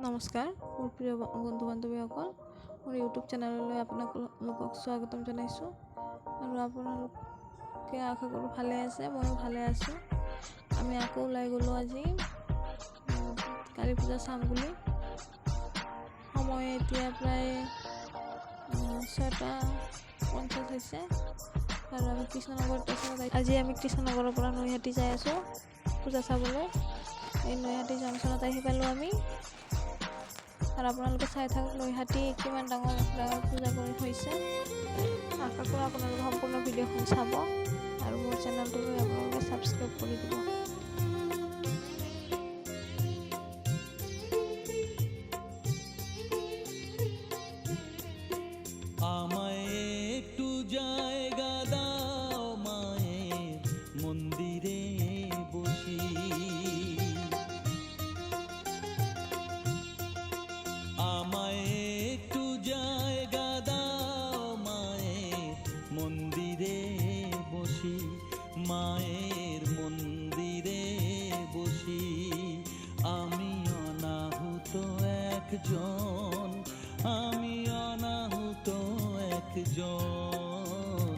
নমস্কাৰ মোৰ প্ৰিয় বন্ধু বান্ধৱীসকল, মোৰ ইউটিউব চেনেললৈ আপোনালোকক স্বাগতম জনাইছোঁ। আৰু আপোনালোকে আশা কৰোঁ ভালে আছে, ময়ো ভালে আছোঁ। আমি আকৌ ওলাই গ'লোঁ আজি কালী পূজা চাম বুলি। সময় এতিয়া প্ৰায় 6:50 হৈছে আৰু আমি কৃষ্ণনগৰ ষ্টেচনত আজি আমি কৃষ্ণনগৰৰ পৰা নৈহাটী যাই আছোঁ পূজা চাবলৈ। এই নৈহাটী জংচনত আহি পালোঁ আমি। আৰু আপোনালোকে চাই থাকক নৈহাটী কিমান ডাঙৰ পূজা কৰি হৈছে। আশা কৰোঁ আপোনালোকে সম্পূৰ্ণ ভিডিঅ'খন চাব আৰু মোৰ চেনেলটোলৈ আপোনালোকে ছাবস্ক্ৰাইব কৰি দিব। আমায় একটু জায়গা দাও মায়ের মন্দিরে বসি, আমায় একটু জায়গা দাও মায়ের মন্দিরে বসি, মায়ের মন্দিরে বসি। আমি অনাহুত একজন, আমি অনাহুত একজন,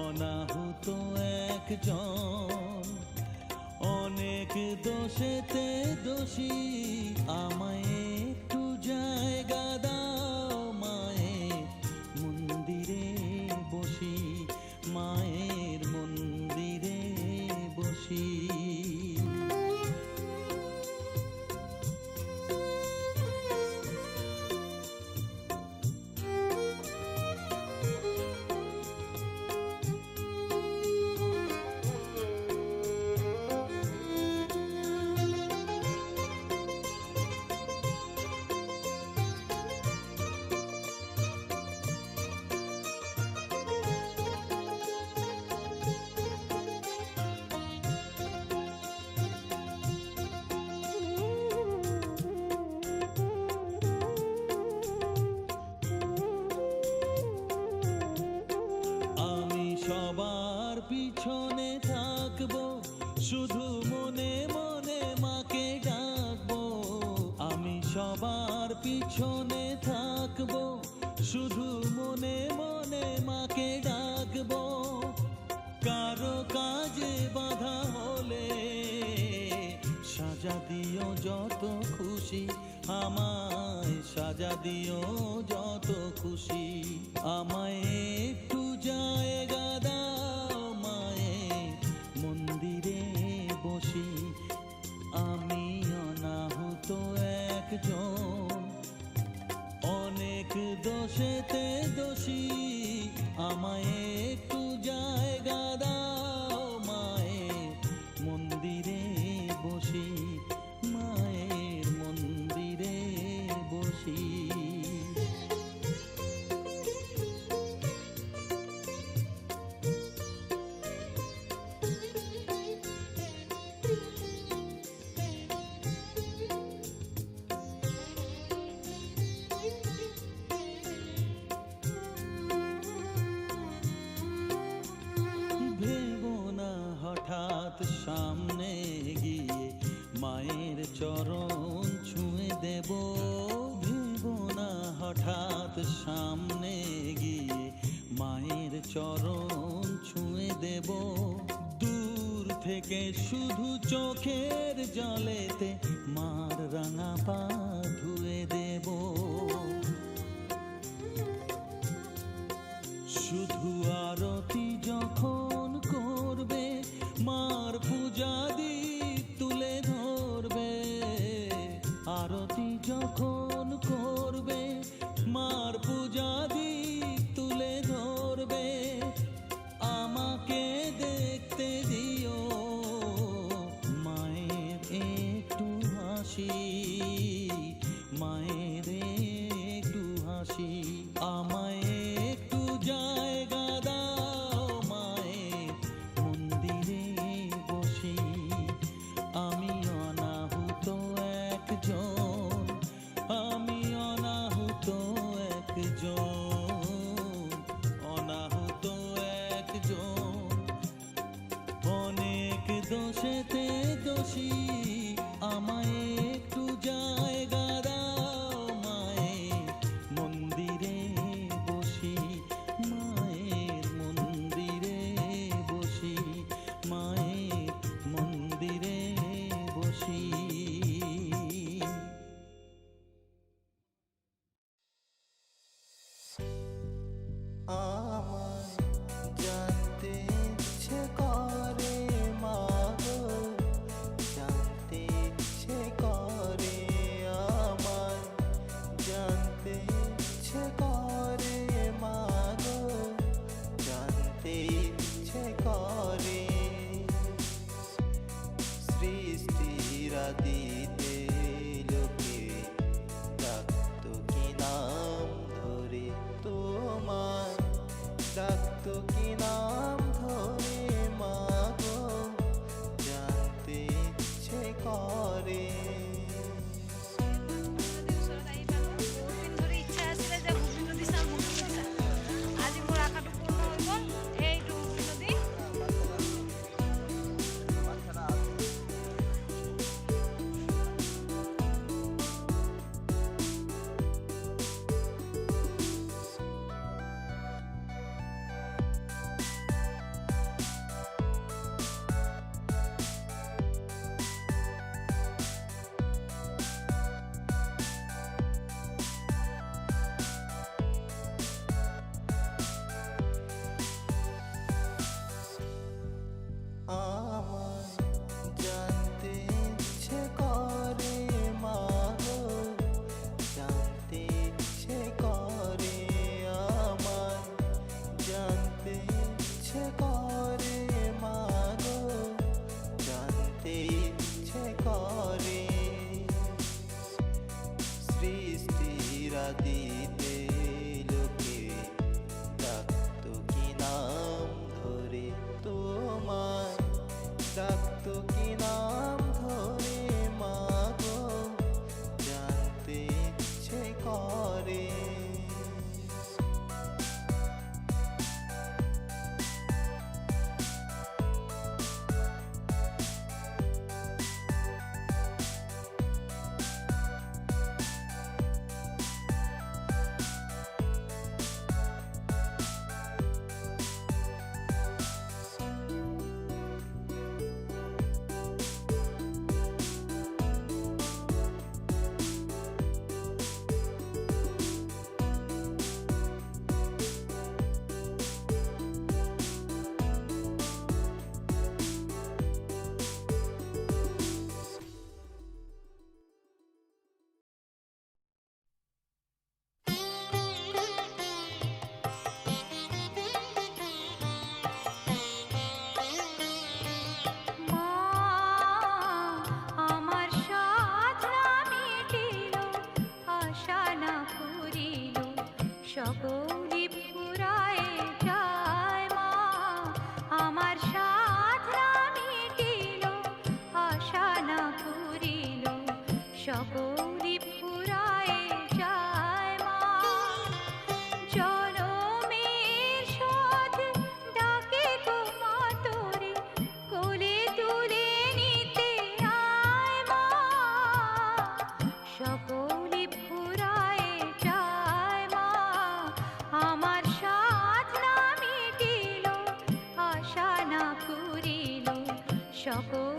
অনাহুত একজন, অনেক দোষেতে দোষী। আমায় একটু জায়গা দাও মায়ের মন্দিরে বসি, মায়ের মন্দিরে বসি। সবার পিছনে থাকবো, শুধু মনে মনে মাকে ডাকবো। আমি সবার পিছনে থাকবো, শুধু মনে মনে মাকে ডাকবো। কারো কাজে বাধা হলে সাজা দিও যত খুশি, আমায় সাজা দিও যত খুশি। আমায় একটু জায়গা দাও মায়ের মন্দিরে বসি, আমি অনাহুত একজন, অনেক দোষেতে দোষী। আমায় একটু জায়গা দাও মায়ের মন্দিরে বসি, মায়ের মন্দিরে বসি। হঠাৎ সামনে গিয়ে মায়ের চরণ ছুঁয়ে দেব, ভেবো না হঠাৎ সামনে গিয়ে মায়ের চরণ ছুঁয়ে দেব। দূর থেকে শুধু চোখের জলেতে মার রাঙা পা ধুয়ে দেব। শুধু আরতি যখন করবে, মার পূজা দীপ তুলে ধরবে। আরতি যখন করবে, মার পূজা দীপ তুলে ধরবে। আমাকে দেখতে দিও মায়ের একটু হাসি, মায়ের একটু হাসি। আমায় একটু জায়গা দাও মায়ের মন্দিরে বসি, আমি অনাহুত একজন। বৃষ্টি রাতিতে লোকে ডাকতো কি নাম ধরে, তোমায় ডাকতো কি নাম ধরে মা গো, জানতে ইচ্ছে করে। মা আমার সাধনা মিটিল, আশা না ফুরিল, সকলি ফুরায় যায়। মা আমার সাধনা মিটিল, আশা না ফুরিল, সকলি ফুরায় যায়। মা জনমের শোধ ডাকে গো মা তোরে, কোলে তুলে নিতে আয়। মা সকলি ফুরায় যায়। মা আমার সাধনা মিটিল, আশা না ফুরিল, সকল